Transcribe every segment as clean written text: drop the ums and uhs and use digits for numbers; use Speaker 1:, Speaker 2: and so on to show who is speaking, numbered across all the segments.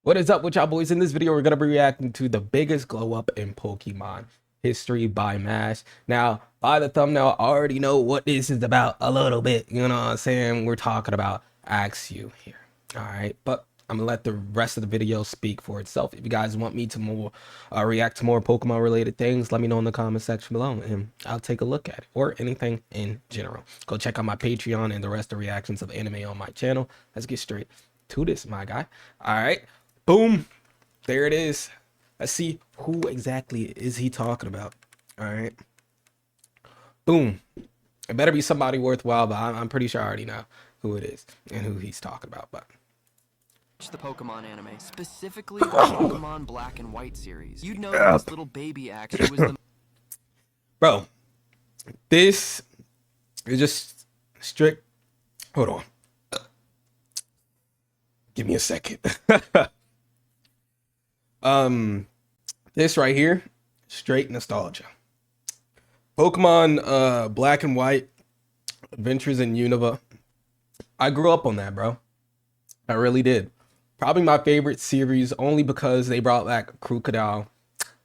Speaker 1: What is up with y'all boys? In this video, we're going to be reacting to the biggest glow up in Pokemon history by Mash. Now, by the thumbnail, I already know what this is about a little bit. You know what I'm saying? We're talking about HAXORUS here. All right. But I'm going to let the rest of the video speak for itself. If you guys want me to react to more Pokemon related things, let me know in the comment section below and I'll take a look at it, or anything in general. Go check out my Patreon and the rest of the reactions of anime on my channel. Let's get straight to this, my guy. All right. Boom. There it is. Let's see who exactly is he talking about. All right. Boom. It better be somebody worthwhile, but I'm pretty sure I already know who it is and who he's talking about. But
Speaker 2: the Pokemon anime, specifically the Pokemon Black and White series. You'd know that this little baby actually was the...
Speaker 1: Bro, this is just strict. Hold on. Give me a second. This right here, straight nostalgia. Pokemon Black and White, Adventures in Unova. I grew up on that, bro. I really did. Probably my favorite series, only because they brought back Crocodile.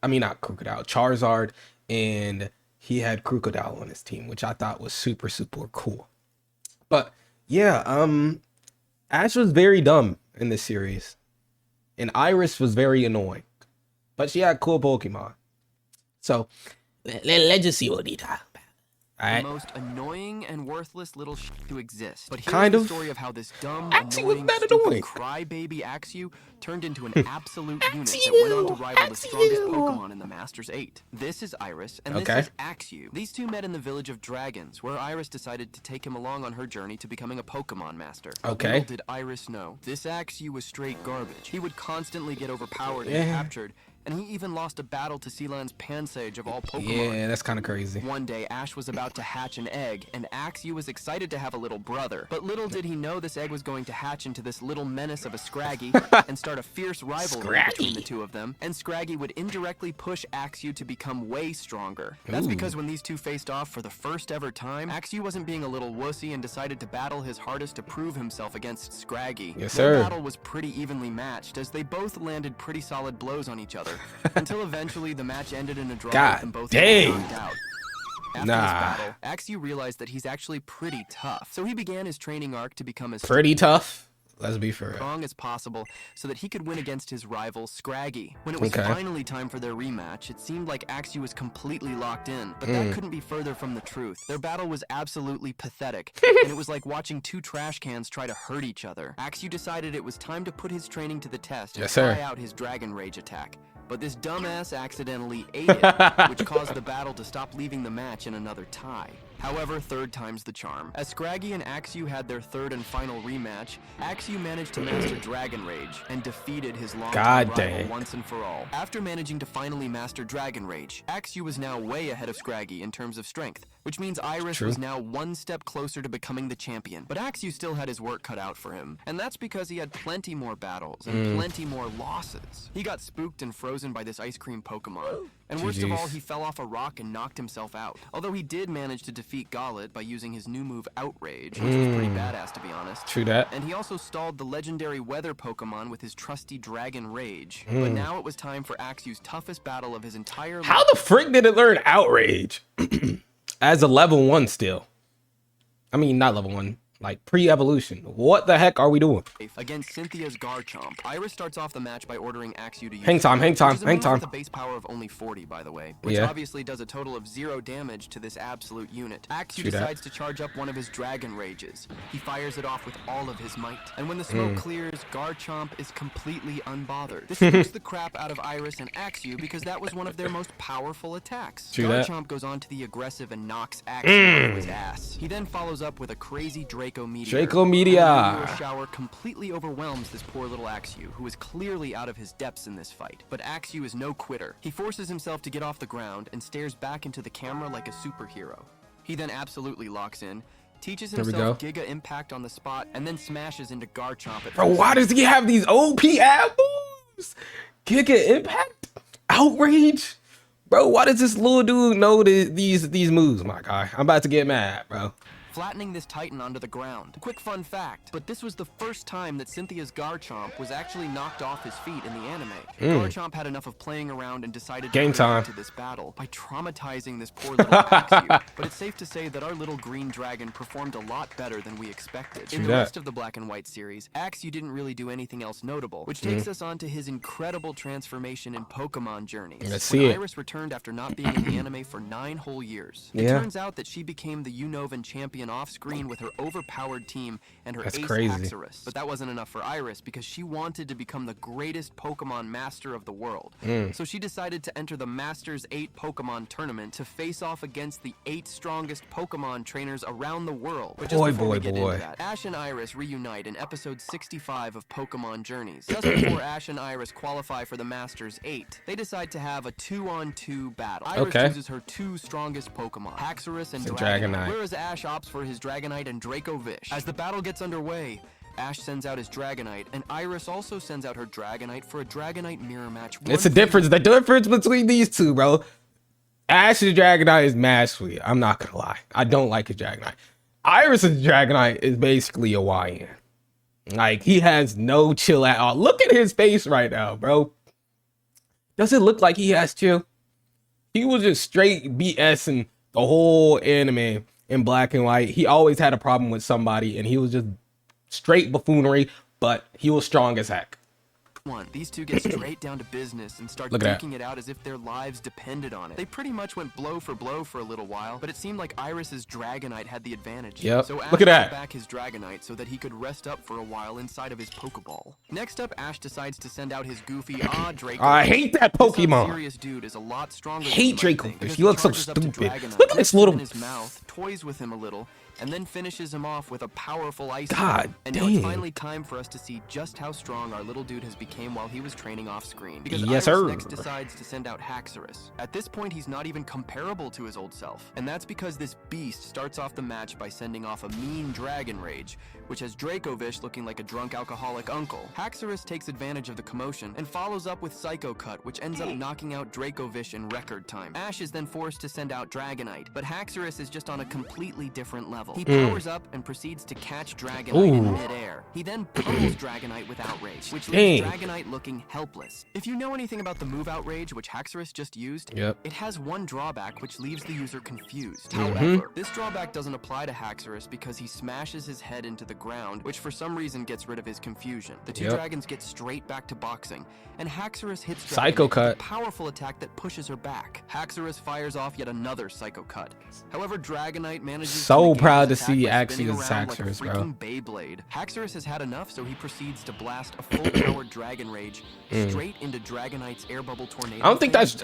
Speaker 1: I mean, not Crocodile, Charizard, and he had Crocodile on his team, which I thought was super, super cool. But yeah, Ash was very dumb in this series, and Iris was very annoying, but she had cool Pokemon. So let's just see what he talking about. All right.
Speaker 2: The most annoying and worthless little to exist. But here's
Speaker 1: Kind
Speaker 2: the
Speaker 1: of.
Speaker 2: story of how this dumb,
Speaker 1: Actually,
Speaker 2: annoying,
Speaker 1: was that
Speaker 2: stupid
Speaker 1: annoying?
Speaker 2: crybaby Axew turned into an absolute unit that went on to rival the strongest Pokemon in the Masters 8. This is Iris, and this is Axew. These two met in the Village of Dragons, where Iris decided to take him along on her journey to becoming a Pokemon Master.
Speaker 1: Okay.
Speaker 2: Little did Iris know, this Axew was straight garbage. He would constantly get overpowered and captured, and he even lost a battle to Sealand's Pansage of all Pokemon.
Speaker 1: Yeah, that's kind of crazy.
Speaker 2: One day, Ash was about to hatch an egg, and Axew was excited to have a little brother. But little did he know this egg was going to hatch into this little menace of a Scraggy and start a fierce rivalry between the two of them. And Scraggy would indirectly push Axew to become way stronger. That's because when these two faced off for the first ever time, Axew wasn't being a little wussy and decided to battle his hardest to prove himself against Scraggy.
Speaker 1: Yes,
Speaker 2: Their
Speaker 1: sir.
Speaker 2: battle was pretty evenly matched, as they both landed pretty solid blows on each other, until eventually the match ended in a draw with them both getting knocked out. After this battle, Axew realized that he's actually pretty tough, so he began his training arc to become as
Speaker 1: tough. Let's be fair.
Speaker 2: Strong as possible so that he could win against his rival Scraggy. When it was finally time for their rematch, it seemed like Axew was completely locked in, but that couldn't be further from the truth. Their battle was absolutely pathetic, and it was like watching two trash cans try to hurt each other. Axew decided it was time to put his training to the test and try out his Dragon Rage attack. But this dumbass accidentally ate it, which caused the battle to stop, leaving the match in another tie. However, third time's the charm. As Scraggy and Axew had their third and final rematch, Axew managed to master Dragon Rage and defeated his longtime rival once and for all. After managing to finally master Dragon Rage, Axew was now way ahead of Scraggy in terms of strength, which means Iris was now one step closer to becoming the champion. But Axew still had his work cut out for him, and that's because he had plenty more battles and plenty more losses. He got spooked and frozen by this ice cream Pokemon. And worst of all, he fell off a rock and knocked himself out. Although he did manage to defeat Golett by using his new move Outrage, which was pretty badass, to be honest.
Speaker 1: True that.
Speaker 2: And he also stalled the legendary weather Pokemon with his trusty Dragon Rage. But now it was time for Axew's toughest battle of his entire life.
Speaker 1: How the frick did it learn Outrage? As a level 1 still. I mean, not level 1. Like pre-evolution. What the heck are we doing?
Speaker 2: Against Cynthia's Garchomp, Iris starts off the match by ordering Axew to use
Speaker 1: hang time.
Speaker 2: with a base power of only 40, by the way, which obviously does a total of 0 damage to this absolute unit. Axew decides to charge up one of his Dragon Rages. He fires it off with all of his might, and when the smoke clears, Garchomp is completely unbothered. This spooks the crap out of Iris and Axew because that was one of their most powerful attacks. Garchomp goes on to the aggressive and knocks Axew into his ass. He then follows up with a crazy Draco Meteor. The shower completely overwhelms this poor little Axew, who is clearly out of his depths in this fight. But Axew is no quitter. He forces himself to get off the ground and stares back into the camera like a superhero. He then absolutely locks in, teaches himself Giga Impact on the spot, and then smashes into Garchomp.
Speaker 1: Bro, why does he have these OP ab moves? Giga Impact? Outrage? Bro, why does this little dude know these moves, my guy? I'm about to get mad, bro.
Speaker 2: flattening this Titan onto the ground. Quick fun fact, but this was the first time that Cynthia's Garchomp was actually knocked off his feet in the anime. Garchomp had enough of playing around and decided to go into this battle by traumatizing this poor little Axew. But it's safe to say that our little green dragon performed a lot better than we expected. In the rest of the Black and White series, Axew didn't really do anything else notable, which takes us on to his incredible transformation in Pokemon Journeys.
Speaker 1: Let's see it.
Speaker 2: Iris returned after not being in the anime for 9 whole years. It turns out that she became the Unova champion off-screen with her overpowered team and her ace HAXORUS. But that wasn't enough for Iris because she wanted to become the greatest Pokemon master of the world. So she decided to enter the Masters 8 Pokemon tournament to face off against the 8 strongest Pokemon trainers around the world. But just before we get into that, Ash and Iris reunite in episode 65 of Pokemon Journeys. Just before Ash and Iris qualify for the Masters 8, they decide to have a 2-on-2 battle. Iris chooses her 2 strongest Pokemon, HAXORUS and Dragonite, whereas Ash opts for his Dragonite and Dracovish. As the battle gets underway, Ash sends out his Dragonite, and Iris also sends out her Dragonite for a Dragonite mirror match. It's a difference.
Speaker 1: The difference between these two, bro. Ash's Dragonite is mad sweet. I'm not gonna lie. I don't like his Dragonite. Iris's Dragonite is basically a YN. Like, he has no chill at all. Look at his face right now, bro. Does it look like he has chill? He was just straight BSing the whole anime in Black and White. He always had a problem with somebody, and he was just straight buffoonery, but he was strong as heck.
Speaker 2: These two get straight down to business and start duking it out as if their lives depended on it. They pretty much went blow for a little while, but it seemed like Iris's Dragonite had the advantage. So Ash got back his Dragonite so that he could rest up for a while inside of his Pokeball. Next up, Ash decides to send out his goofy Draco.
Speaker 1: I hate that Pokemon.
Speaker 2: This serious dude is a lot stronger.
Speaker 1: Hate Dracovish. He looks so stupid. Look at this little.
Speaker 2: In his mouth, toys with him a little, and then finishes him off with a powerful ice.
Speaker 1: God
Speaker 2: and now it's finally time for us to see just how strong our little dude has become while he was training off screen. Because Iris next decides to send out HAXORUS. At this point, he's not even comparable to his old self. And that's because this beast starts off the match by sending off a mean Dragon Rage, which has Dracovish looking like a drunk alcoholic uncle. HAXORUS takes advantage of the commotion and follows up with Psycho Cut, which ends up knocking out Dracovish in record time. Ash is then forced to send out Dragonite, but HAXORUS is just on a completely different level. He powers up and proceeds to catch Dragonite in midair. He then pummels Dragonite with Outrage, which leaves Dragonite looking helpless. If you know anything about the move Outrage, which HAXORUS just used, it has one drawback which leaves the user confused. However, this drawback doesn't apply to HAXORUS because he smashes his head into the ground, which for some reason gets rid of his confusion. The two dragons get straight back to boxing, and HAXORUS hits
Speaker 1: Psycho Cut,
Speaker 2: a powerful attack that pushes her back. HAXORUS fires off yet another Psycho Cut. However, Dragonite manages to proud to see Axe's HAXORUS, like bro. Beyblade. HAXORUS has had enough, so he proceeds to blast a full-powered Dragon Rage straight into Dragonite's air bubble tornado. I think that's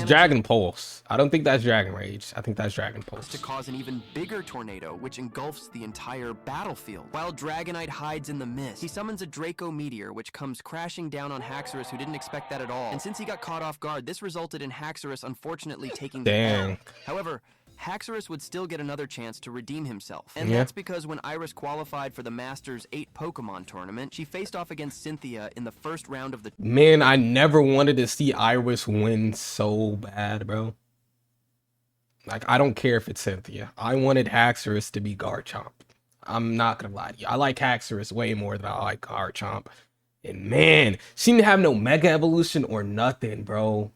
Speaker 2: Dragon Pulse. I don't think that's Dragon Rage. I think that's Dragon Pulse. To cause an even bigger tornado, which engulfs the entire battlefield. While Dragonite hides in the mist, he summons a Draco Meteor, which comes crashing down on HAXORUS, who didn't expect that at all. And since he got caught off guard, this resulted in HAXORUS unfortunately taking the L. However, HAXORUS would still get another chance to redeem himself. And that's because when Iris qualified for the Masters 8 Pokemon tournament, she faced off against Cynthia in the first round of the... Man, I never wanted to see Iris win so bad, bro. Like, I don't care if it's Cynthia. I wanted HAXORUS to be Garchomp. I'm not gonna lie to you. I like HAXORUS way more than I like Garchomp. And man, she didn't have no Mega Evolution or nothing, bro.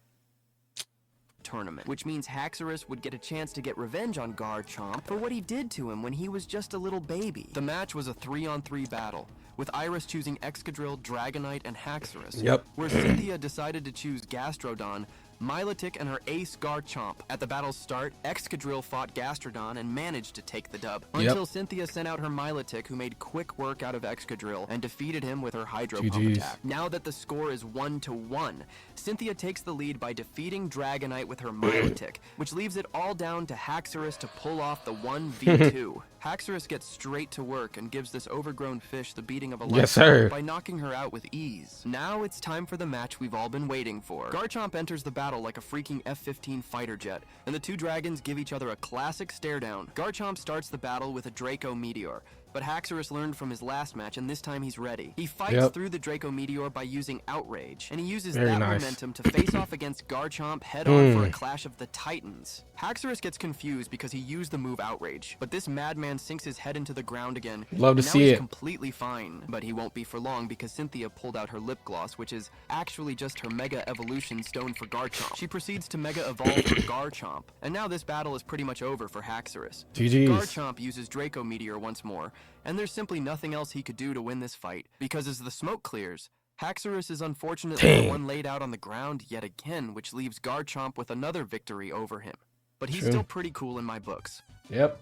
Speaker 2: Tournament, which means HAXORUS would get a chance to get revenge on Garchomp for what he did to him when he was just a little baby. The match was a 3-on-3 battle, with Iris choosing Excadrill, Dragonite, and HAXORUS. Where Cynthia decided to choose Gastrodon, Milotic, and her ace Garchomp. At the battle's start, Excadrill fought Gastrodon and managed to take the dub. Until Cynthia sent out her Milotic, who made quick work out of Excadrill and defeated him with her Hydro Pump attack. Now that the score is 1-1, Cynthia takes the lead by defeating Dragonite with her Milotic, which leaves it all down to HAXORUS to pull off the 1v2. HAXORUS gets straight to work and gives this overgrown fish the beating of a lifetime by knocking her out with ease. Now it's time for the match we've all been waiting for. Garchomp enters the battle like a freaking F-15 fighter jet, and the two dragons give each other a classic stare down. Garchomp starts the battle with a Draco Meteor. But HAXORUS learned from his last match, and this time he's ready. He fights through the Draco Meteor by using Outrage, and he uses that momentum to face off against Garchomp head-on for a clash of the Titans. HAXORUS gets confused because he used the move Outrage, but this madman sinks his head into the ground again.
Speaker 1: Love to see
Speaker 2: he's
Speaker 1: it.
Speaker 2: Completely fine, but he won't be for long because Cynthia pulled out her lip gloss, which is actually just her Mega Evolution Stone for Garchomp. She proceeds to Mega Evolve for Garchomp, and now this battle is pretty much over for HAXORUS.
Speaker 1: GG's.
Speaker 2: Garchomp uses Draco Meteor once more, and there's simply nothing else he could do to win this fight, because as the smoke clears, HAXORUS is unfortunately the one laid out on the ground yet again, which leaves Garchomp with another victory over him. But he's still pretty cool in my books.
Speaker 1: Yep.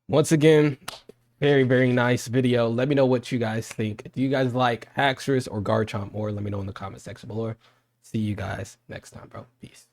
Speaker 1: Once again, very, very nice video. Let me know what you guys think. Do you guys like HAXORUS or Garchomp more? Let me know in the comment section below. See you guys next time, bro. Peace.